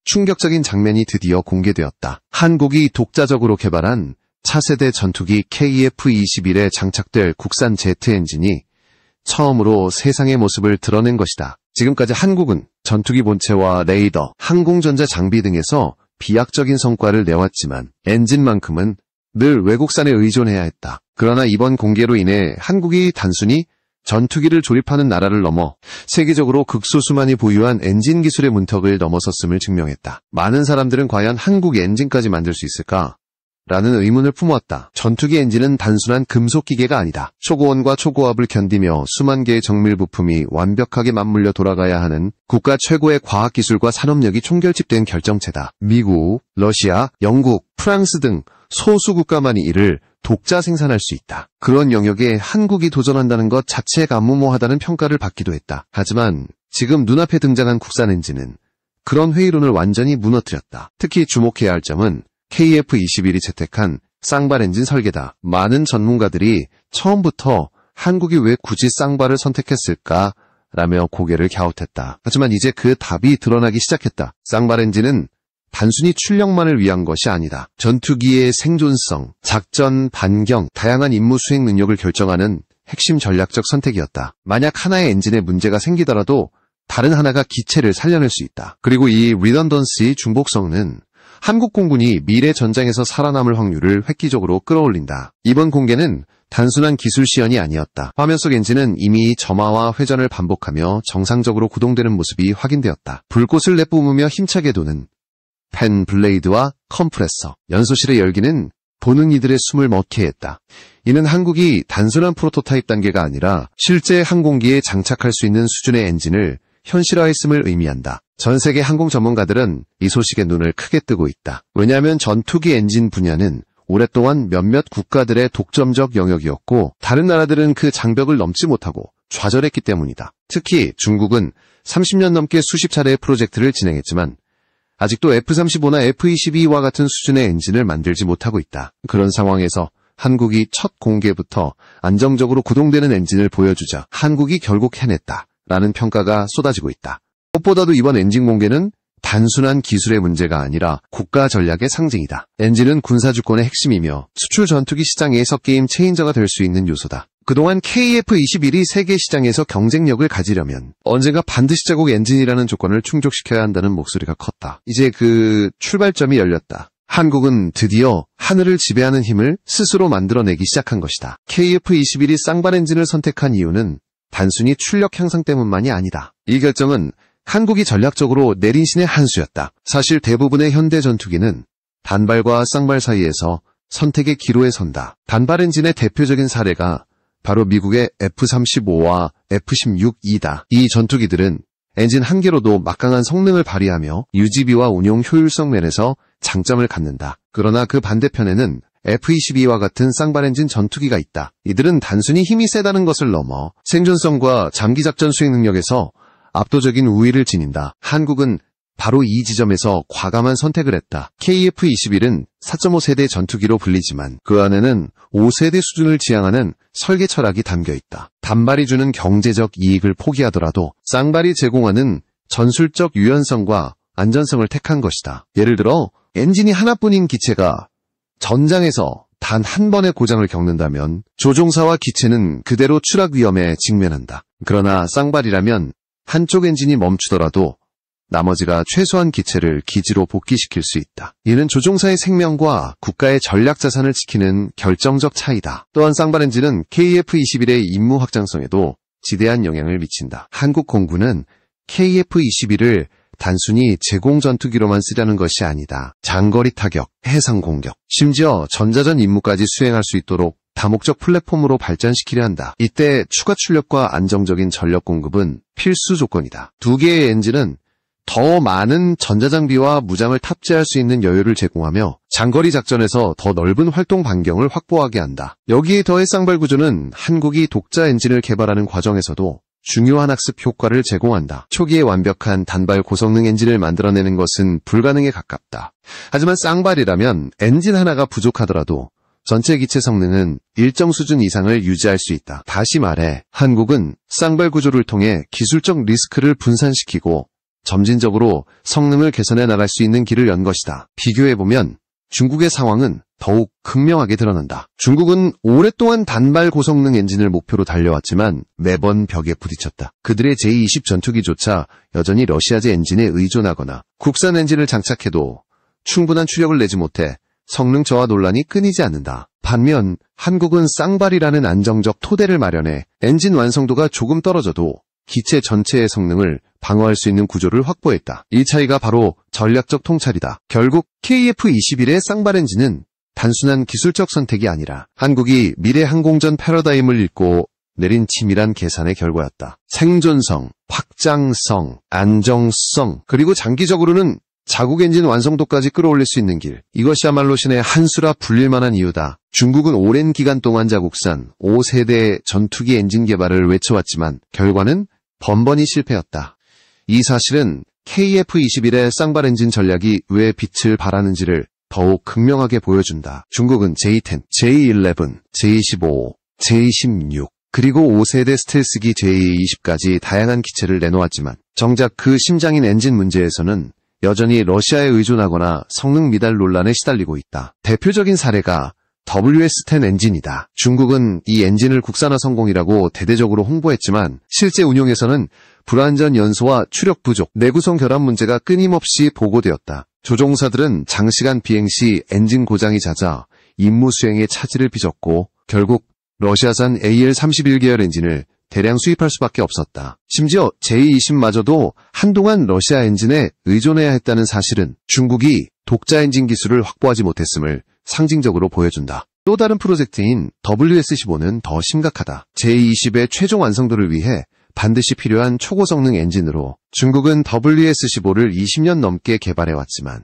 충격적인 장면이 드디어 공개되었다. 한국이 독자적으로 개발한 차세대 전투기 KF-21에 장착될 국산 제트 엔진이 처음으로 세상의 모습을 드러낸 것이다. 지금까지 한국은 전투기 본체와 레이더, 항공전자 장비 등에서 비약적인 성과를 내왔지만 엔진만큼은 늘 외국산에 의존해야 했다. 그러나 이번 공개로 인해 한국이 단순히 전투기를 조립하는 나라를 넘어 세계적으로 극소수만이 보유한 엔진 기술의 문턱을 넘어섰음을 증명했다. 많은 사람들은 과연 한국 엔진까지 만들 수 있을까? 라는 의문을 품었다. 전투기 엔진은 단순한 금속 기계가 아니다. 초고온과 초고압을 견디며 수만 개의 정밀 부품이 완벽하게 맞물려 돌아가야 하는 국가 최고의 과학기술과 산업력이 총결집된 결정체다. 미국, 러시아, 영국, 프랑스 등 소수 국가만이 이를 독자 생산할 수 있다. 그런 영역에 한국이 도전한다는 것 자체가 무모하다는 평가를 받기도 했다. 하지만 지금 눈앞에 등장한 국산 엔진은 그런 회의론을 완전히 무너뜨렸다. 특히 주목해야 할 점은 KF-21이 채택한 쌍발 엔진 설계다. 많은 전문가들이 처음부터 한국이 왜 굳이 쌍발을 선택했을까? 라며 고개를 갸웃했다. 하지만 이제 그 답이 드러나기 시작했다. 쌍발 엔진은 단순히 출력만을 위한 것이 아니다. 전투기의 생존성, 작전, 반경, 다양한 임무 수행 능력을 결정하는 핵심 전략적 선택이었다. 만약 하나의 엔진에 문제가 생기더라도 다른 하나가 기체를 살려낼 수 있다. 그리고 이 리던던시 중복성은 한국 공군이 미래 전장에서 살아남을 확률을 획기적으로 끌어올린다. 이번 공개는 단순한 기술 시연이 아니었다. 화면 속 엔진은 이미 점화와 회전을 반복하며 정상적으로 구동되는 모습이 확인되었다. 불꽃을 내뿜으며 힘차게 도는 팬 블레이드와 컴프레서, 연소실의 열기는 보는 이들의 숨을 멎게 했다. 이는 한국이 단순한 프로토타입 단계가 아니라 실제 항공기에 장착할 수 있는 수준의 엔진을 현실화했음을 의미한다. 전 세계 항공 전문가들은 이 소식에 눈을 크게 뜨고 있다. 왜냐하면 전투기 엔진 분야는 오랫동안 몇몇 국가들의 독점적 영역이었고 다른 나라들은 그 장벽을 넘지 못하고 좌절했기 때문이다. 특히 중국은 30년 넘게 수십 차례의 프로젝트를 진행했지만 아직도 F-35나 F-22와 같은 수준의 엔진을 만들지 못하고 있다. 그런 상황에서 한국이 첫 공개부터 안정적으로 구동되는 엔진을 보여주자 한국이 결국 해냈다. 라는 평가가 쏟아지고 있다. 무엇보다도 이번 엔진 공개는 단순한 기술의 문제가 아니라 국가 전략의 상징이다. 엔진은 군사주권의 핵심이며 수출 전투기 시장에서 게임 체인저가 될 수 있는 요소다. 그동안 KF-21이 세계 시장에서 경쟁력을 가지려면 언젠가 반드시 자국 엔진이라는 조건을 충족시켜야 한다는 목소리가 컸다. 이제 그 출발점이 열렸다. 한국은 드디어 하늘을 지배하는 힘을 스스로 만들어내기 시작한 것이다. KF-21이 쌍발 엔진을 선택한 이유는 단순히 출력 향상 때문만이 아니다. 이 결정은 한국이 전략적으로 내린 신의 한 수였다. 사실 대부분의 현대 전투기는 단발과 쌍발 사이에서 선택의 기로에 선다. 단발 엔진의 대표적인 사례가 바로 미국의 F-35와 F-16E다. 이 전투기들은 엔진 한 개로도 막강한 성능을 발휘하며 유지비와 운용 효율성 면에서 장점을 갖는다. 그러나 그 반대편에는 F-22와 같은 쌍발 엔진 전투기가 있다. 이들은 단순히 힘이 세다는 것을 넘어 생존성과 장기작전 수행 능력에서 압도적인 우위를 지닌다. 한국은 바로 이 지점에서 과감한 선택을 했다. KF-21은 4.5세대 전투기로 불리지만 그 안에는 5세대 수준을 지향하는 설계 철학이 담겨있다. 단발이 주는 경제적 이익을 포기하더라도 쌍발이 제공하는 전술적 유연성과 안전성을 택한 것이다. 예를 들어 엔진이 하나뿐인 기체가 전장에서 단 한 번의 고장을 겪는다면 조종사와 기체는 그대로 추락 위험에 직면한다. 그러나 쌍발이라면 한쪽 엔진이 멈추더라도 나머지가 최소한 기체를 기지로 복귀시킬 수 있다. 이는 조종사의 생명과 국가의 전략 자산을 지키는 결정적 차이다. 또한 쌍발 엔진은 KF-21의 임무 확장성에도 지대한 영향을 미친다. 한국 공군은 KF-21을 단순히 제공 전투기로만 쓰려는 것이 아니다. 장거리 타격, 해상 공격, 심지어 전자전 임무까지 수행할 수 있도록 다목적 플랫폼으로 발전시키려 한다. 이때 추가 출력과 안정적인 전력 공급은 필수 조건이다. 두 개의 엔진은 더 많은 전자장비와 무장을 탑재할 수 있는 여유를 제공하며 장거리 작전에서 더 넓은 활동 반경을 확보하게 한다. 여기에 더해 쌍발 구조는 한국이 독자 엔진을 개발하는 과정에서도 중요한 학습 효과를 제공한다. 초기에 완벽한 단발 고성능 엔진을 만들어내는 것은 불가능에 가깝다. 하지만 쌍발이라면 엔진 하나가 부족하더라도 전체 기체 성능은 일정 수준 이상을 유지할 수 있다. 다시 말해 한국은 쌍발 구조를 통해 기술적 리스크를 분산시키고 점진적으로 성능을 개선해 나갈 수 있는 길을 연 것이다. 비교해보면 중국의 상황은 더욱 극명하게 드러난다. 중국은 오랫동안 단발 고성능 엔진을 목표로 달려왔지만 매번 벽에 부딪혔다. 그들의 제20 전투기조차 여전히 러시아제 엔진에 의존하거나 국산 엔진을 장착해도 충분한 추력을 내지 못해 성능 저하 논란이 끊이지 않는다. 반면 한국은 쌍발이라는 안정적 토대를 마련해 엔진 완성도가 조금 떨어져도 기체 전체의 성능을 방어할 수 있는 구조를 확보했다. 이 차이가 바로 전략적 통찰이다. 결국 KF-21의 쌍발 엔진은 단순한 기술적 선택이 아니라 한국이 미래 항공전 패러다임을 읽고 내린 치밀한 계산의 결과였다. 생존성, 확장성, 안정성, 그리고 장기적으로는 자국 엔진 완성도까지 끌어올릴 수 있는 길. 이것이야말로 신의 한 수라 불릴 만한 이유다. 중국은 오랜 기간 동안 자국산 5세대 전투기 엔진 개발을 외쳐왔지만 결과는 번번이 실패였다. 이 사실은 KF-21의 쌍발 엔진 전략이 왜 빛을 발하는지를 더욱 극명하게 보여준다. 중국은 J-10, J-11, J-15, J-16, 그리고 5세대 스텔스기 J-20까지 다양한 기체를 내놓았지만 정작 그 심장인 엔진 문제에서는 여전히 러시아에 의존하거나 성능 미달 논란에 시달리고 있다. 대표적인 사례가 WS-10 엔진이다. 중국은 이 엔진을 국산화 성공이라고 대대적으로 홍보했지만 실제 운용에서는 불완전 연소와 추력 부족, 내구성 결함 문제가 끊임없이 보고되었다. 조종사들은 장시간 비행 시 엔진 고장이 잦아 임무 수행에 차질을 빚었고 결국 러시아산 AL-31 계열 엔진을 대량 수입할 수밖에 없었다. 심지어 J-20마저도 한동안 러시아 엔진에 의존해야 했다는 사실은 중국이 독자 엔진 기술을 확보하지 못했음을 상징적으로 보여준다. 또 다른 프로젝트인 WS-15는 더 심각하다. J-20의 최종 완성도를 위해 반드시 필요한 초고성능 엔진으로 중국은 WS-15를 20년 넘게 개발해왔지만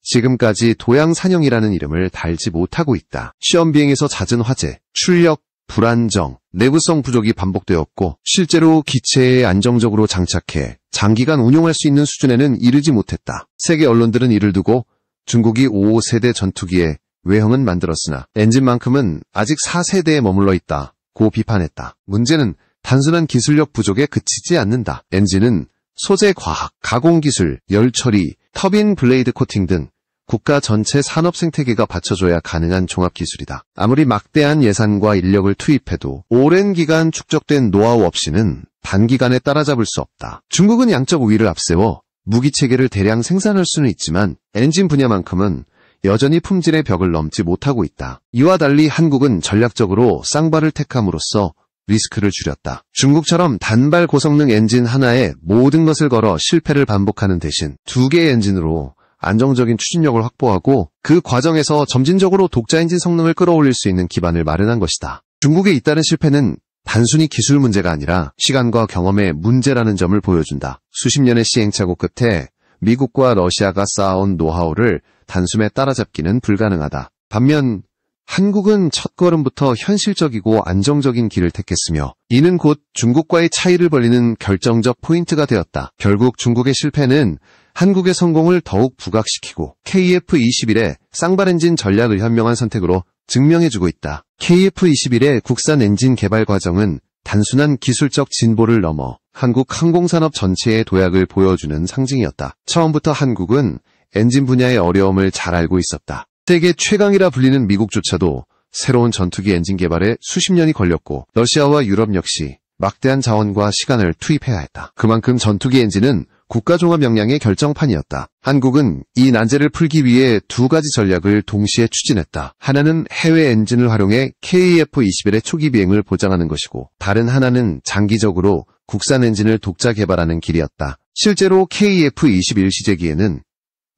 지금까지 도양산형이라는 이름을 달지 못하고 있다. 시험 비행에서 잦은 화재, 출력, 불안정, 내구성 부족이 반복되었고 실제로 기체에 안정적으로 장착해 장기간 운용할 수 있는 수준에는 이르지 못했다. 세계 언론들은 이를 두고 중국이 5세대 전투기에 외형은 만들었으나 엔진만큼은 아직 4세대에 머물러 있다고 비판했다. 문제는 단순한 기술력 부족에 그치지 않는다. 엔진은 소재 과학, 가공기술, 열처리, 터빈 블레이드 코팅 등 국가 전체 산업 생태계가 받쳐줘야 가능한 종합기술이다. 아무리 막대한 예산과 인력을 투입해도 오랜 기간 축적된 노하우 없이는 단기간에 따라잡을 수 없다. 중국은 양적 우위를 앞세워 무기체계를 대량 생산할 수는 있지만 엔진 분야만큼은 여전히 품질의 벽을 넘지 못하고 있다. 이와 달리 한국은 전략적으로 쌍발을 택함으로써 리스크를 줄였다. 중국처럼 단발 고성능 엔진 하나에 모든 것을 걸어 실패를 반복하는 대신 2개의 엔진으로 안정적인 추진력을 확보하고 그 과정에서 점진적으로 독자 엔진 성능을 끌어올릴 수 있는 기반을 마련한 것이다. 중국의 잇따른 실패는 단순히 기술 문제가 아니라 시간과 경험의 문제라는 점을 보여준다. 수십 년의 시행착오 끝에 미국과 러시아가 쌓아온 노하우를 단숨에 따라잡기는 불가능하다. 반면 한국은 첫걸음부터 현실적이고 안정적인 길을 택했으며 이는 곧 중국과의 차이를 벌리는 결정적 포인트가 되었다. 결국 중국의 실패는 한국의 성공을 더욱 부각시키고 KF-21의 쌍발 엔진 전략을 현명한 선택으로 증명해주고 있다. KF-21의 국산 엔진 개발 과정은 단순한 기술적 진보를 넘어 한국 항공산업 전체의 도약을 보여주는 상징이었다. 처음부터 한국은 엔진 분야의 어려움을 잘 알고 있었다. 세계 최강이라 불리는 미국조차도 새로운 전투기 엔진 개발에 수십 년이 걸렸고 러시아와 유럽 역시 막대한 자원과 시간을 투입해야 했다. 그만큼 전투기 엔진은 국가종합 역량의 결정판이었다. 한국은 이 난제를 풀기 위해 2가지 전략을 동시에 추진했다. 하나는 해외 엔진을 활용해 KF-21의 초기 비행을 보장하는 것이고 다른 하나는 장기적으로 국산 엔진을 독자 개발하는 길이었다. 실제로 KF-21 시제기에는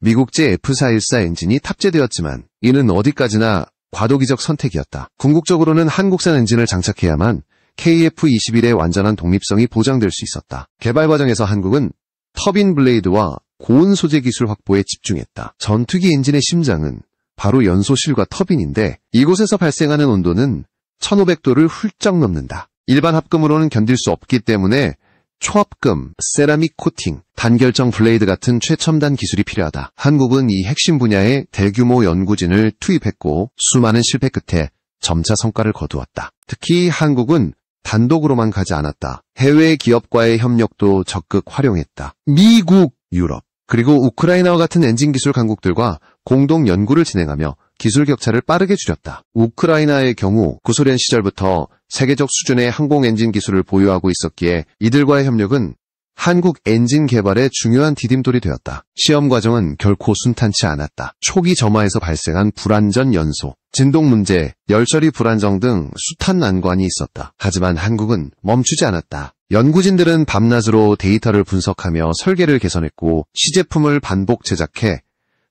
미국제 F414 엔진이 탑재되었지만 이는 어디까지나 과도기적 선택이었다. 궁극적으로는 한국산 엔진을 장착해야만 KF-21의 완전한 독립성이 보장될 수 있었다. 개발 과정에서 한국은 터빈 블레이드와 고온 소재 기술 확보에 집중했다. 전투기 엔진의 심장은 바로 연소실과 터빈인데 이곳에서 발생하는 온도는 1500도를 훌쩍 넘는다. 일반 합금으로는 견딜 수 없기 때문에 초합금, 세라믹 코팅, 단결정 블레이드 같은 최첨단 기술이 필요하다. 한국은 이 핵심 분야에 대규모 연구진을 투입했고 수많은 실패 끝에 점차 성과를 거두었다. 특히 한국은 단독으로만 가지 않았다. 해외 기업과의 협력도 적극 활용했다. 미국, 유럽, 그리고 우크라이나와 같은 엔진 기술 강국들과 공동 연구를 진행하며 기술 격차를 빠르게 줄였다. 우크라이나의 경우 구소련 시절부터 세계적 수준의 항공 엔진 기술을 보유하고 있었기에 이들과의 협력은 한국 엔진 개발의 중요한 디딤돌이 되었다. 시험 과정은 결코 순탄치 않았다. 초기 점화에서 발생한 불안전 연소, 진동 문제, 열처리 불안정 등 숱한 난관이 있었다. 하지만 한국은 멈추지 않았다. 연구진들은 밤낮으로 데이터를 분석하며 설계를 개선했고 시제품을 반복 제작해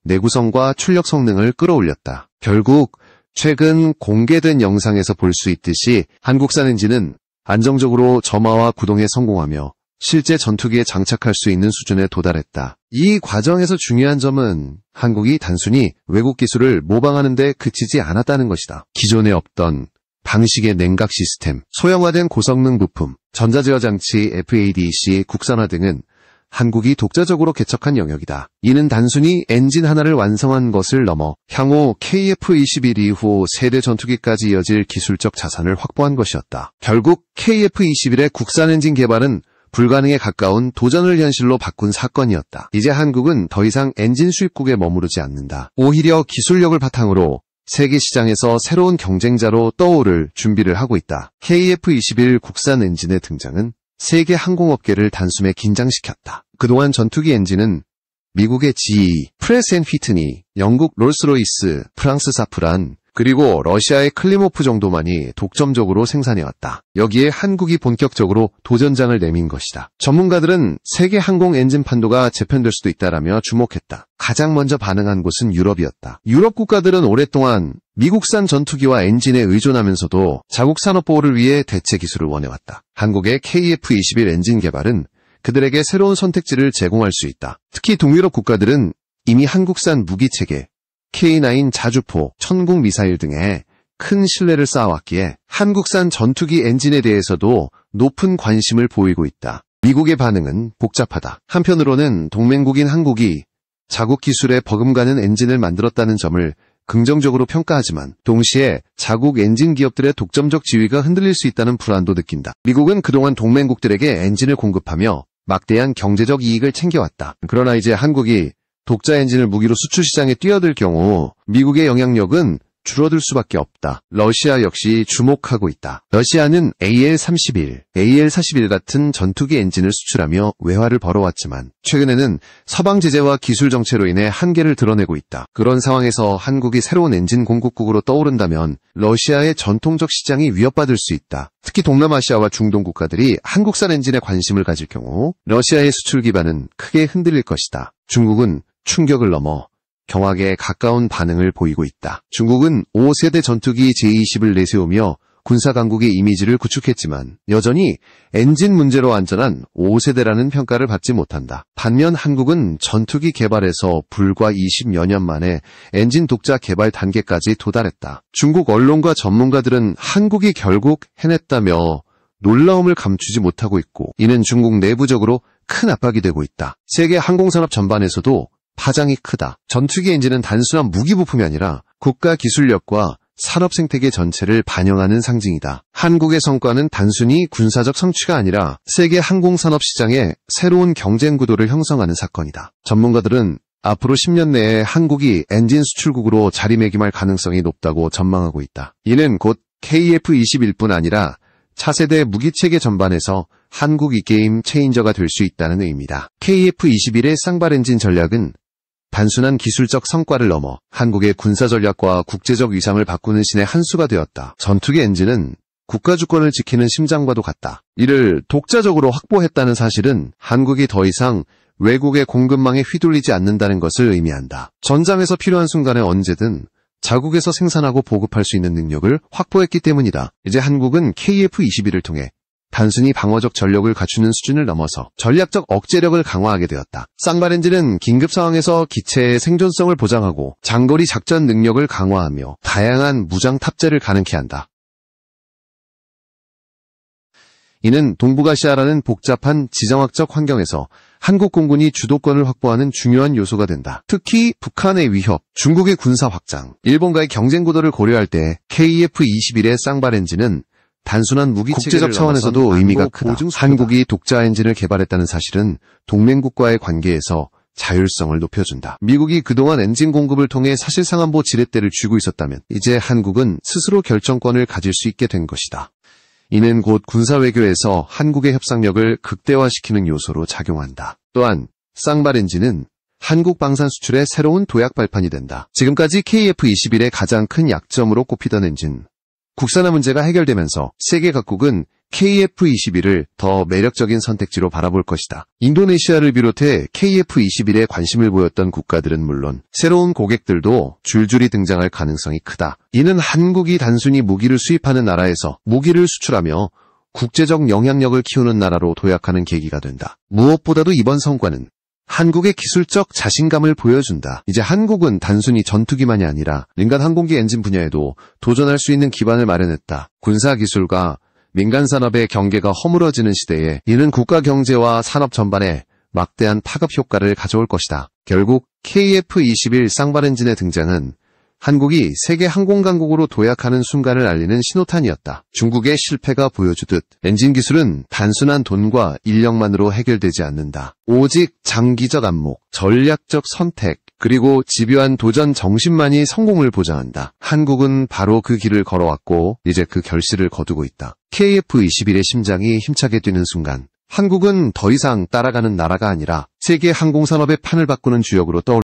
내구성과 출력 성능을 끌어올렸다. 결국 최근 공개된 영상에서 볼 수 있듯이 한국산 엔진은 안정적으로 점화와 구동에 성공하며 실제 전투기에 장착할 수 있는 수준에 도달했다. 이 과정에서 중요한 점은 한국이 단순히 외국 기술을 모방하는 데 그치지 않았다는 것이다. 기존에 없던 방식의 냉각 시스템, 소형화된 고성능 부품, 전자제어 장치 FADC 국산화 등은 한국이 독자적으로 개척한 영역이다. 이는 단순히 엔진 하나를 완성한 것을 넘어 향후 KF-21 이후 세대 전투기까지 이어질 기술적 자산을 확보한 것이었다. 결국 KF-21의 국산 엔진 개발은 불가능에 가까운 도전을 현실로 바꾼 사건이었다. 이제 한국은 더 이상 엔진 수입국에 머무르지 않는다. 오히려 기술력을 바탕으로 세계 시장에서 새로운 경쟁자로 떠오를 준비를 하고 있다. KF-21 국산 엔진의 등장은 세계 항공업계를 단숨에 긴장시켰다. 그동안 전투기 엔진은 미국의 GE, 프레스 앤 휘트니, 영국 롤스로이스, 프랑스 사프란, 그리고 러시아의 클리모프 정도만이 독점적으로 생산해왔다. 여기에 한국이 본격적으로 도전장을 내민 것이다. 전문가들은 세계 항공 엔진 판도가 재편될 수도 있다라며 주목했다. 가장 먼저 반응한 곳은 유럽이었다. 유럽 국가들은 오랫동안 미국산 전투기와 엔진에 의존하면서도 자국 산업 보호를 위해 대체 기술을 원해왔다. 한국의 KF-21 엔진 개발은 그들에게 새로운 선택지를 제공할 수 있다. 특히 동유럽 국가들은 이미 한국산 무기체계, K9 자주포, 천궁 미사일 등에 큰 신뢰를 쌓아왔기에 한국산 전투기 엔진에 대해서도 높은 관심을 보이고 있다. 미국의 반응은 복잡하다. 한편으로는 동맹국인 한국이 자국 기술에 버금가는 엔진을 만들었다는 점을 긍정적으로 평가하지만 동시에 자국 엔진 기업들의 독점적 지위가 흔들릴 수 있다는 불안도 느낀다. 미국은 그동안 동맹국들에게 엔진을 공급하며 막대한 경제적 이익을 챙겨왔다. 그러나 이제 한국이 독자 엔진을 무기로 수출 시장에 뛰어들 경우 미국의 영향력은 줄어들 수밖에 없다. 러시아 역시 주목하고 있다. 러시아는 AL-31, AL-41 같은 전투기 엔진을 수출하며 외화를 벌어왔지만 최근에는 서방 제재와 기술 정체로 인해 한계를 드러내고 있다. 그런 상황에서 한국이 새로운 엔진 공급국으로 떠오른다면 러시아의 전통적 시장이 위협받을 수 있다. 특히 동남아시아와 중동 국가들이 한국산 엔진에 관심을 가질 경우 러시아의 수출 기반은 크게 흔들릴 것이다. 중국은 충격을 넘어 경악에 가까운 반응을 보이고 있다. 중국은 5세대 전투기 제-20을 내세우며 군사강국의 이미지를 구축했지만 여전히 엔진 문제로 안전한 5세대라는 평가를 받지 못한다. 반면 한국은 전투기 개발에서 불과 20여 년 만에 엔진 독자 개발 단계까지 도달했다. 중국 언론과 전문가들은 한국이 결국 해냈다며 놀라움을 감추지 못하고 있고 이는 중국 내부적으로 큰 압박이 되고 있다. 세계 항공산업 전반에서도 파장이 크다. 전투기 엔진은 단순한 무기 부품이 아니라 국가 기술력과 산업 생태계 전체를 반영하는 상징이다. 한국의 성과는 단순히 군사적 성취가 아니라 세계 항공산업 시장의 새로운 경쟁 구도를 형성하는 사건이다. 전문가들은 앞으로 10년 내에 한국이 엔진 수출국으로 자리매김할 가능성이 높다고 전망하고 있다. 이는 곧 KF-21뿐 아니라 차세대 무기체계 전반에서 한국이 게임 체인저가 될 수 있다는 의미다. KF-21의 쌍발 엔진 전략은 단순한 기술적 성과를 넘어 한국의 군사 전략과 국제적 위상을 바꾸는 신의 한 수가 되었다. 전투기 엔진은 국가 주권을 지키는 심장과도 같다. 이를 독자적으로 확보했다는 사실은 한국이 더 이상 외국의 공급망에 휘둘리지 않는다는 것을 의미한다. 전장에서 필요한 순간에 언제든 자국에서 생산하고 보급할 수 있는 능력을 확보했기 때문이다. 이제 한국은 KF-21을 통해 단순히 방어적 전력을 갖추는 수준을 넘어서 전략적 억제력을 강화하게 되었다. 쌍발 엔진은 긴급 상황에서 기체의 생존성을 보장하고 장거리 작전 능력을 강화하며 다양한 무장 탑재를 가능케 한다. 이는 동북아시아라는 복잡한 지정학적 환경에서 한국 공군이 주도권을 확보하는 중요한 요소가 된다. 특히 북한의 위협, 중국의 군사 확장, 일본과의 경쟁 구도를 고려할 때 KF-21의 쌍발 엔진은 단순한 무기 국제적 차원에서도 의미가 크다. 한국이 독자 엔진을 개발했다는 사실은 동맹국과의 관계에서 자율성을 높여준다. 미국이 그동안 엔진 공급을 통해 사실상 안보 지렛대를 쥐고 있었다면 이제 한국은 스스로 결정권을 가질 수 있게 된 것이다. 이는 곧 군사외교에서 한국의 협상력을 극대화시키는 요소로 작용한다. 또한 쌍발 엔진은 한국 방산 수출의 새로운 도약 발판이 된다. 지금까지 KF-21의 가장 큰 약점으로 꼽히던 엔진. 국산화 문제가 해결되면서 세계 각국은 KF-21을 더 매력적인 선택지로 바라볼 것이다. 인도네시아를 비롯해 KF-21에 관심을 보였던 국가들은 물론 새로운 고객들도 줄줄이 등장할 가능성이 크다. 이는 한국이 단순히 무기를 수입하는 나라에서 무기를 수출하며 국제적 영향력을 키우는 나라로 도약하는 계기가 된다. 무엇보다도 이번 성과는 한국의 기술적 자신감을 보여준다. 이제 한국은 단순히 전투기만이 아니라 민간 항공기 엔진 분야에도 도전할 수 있는 기반을 마련했다. 군사기술과 민간 산업의 경계가 허물어지는 시대에 이는 국가 경제와 산업 전반에 막대한 파급 효과를 가져올 것이다. 결국 KF-21 쌍발 엔진의 등장은 한국이 세계 항공 강국으로 도약하는 순간을 알리는 신호탄이었다. 중국의 실패가 보여주듯 엔진 기술은 단순한 돈과 인력만으로 해결되지 않는다. 오직 장기적 안목, 전략적 선택, 그리고 집요한 도전 정신만이 성공을 보장한다. 한국은 바로 그 길을 걸어왔고 이제 그 결실을 거두고 있다. KF-21의 심장이 힘차게 뛰는 순간 한국은 더 이상 따라가는 나라가 아니라 세계 항공산업의 판을 바꾸는 주역으로 떠올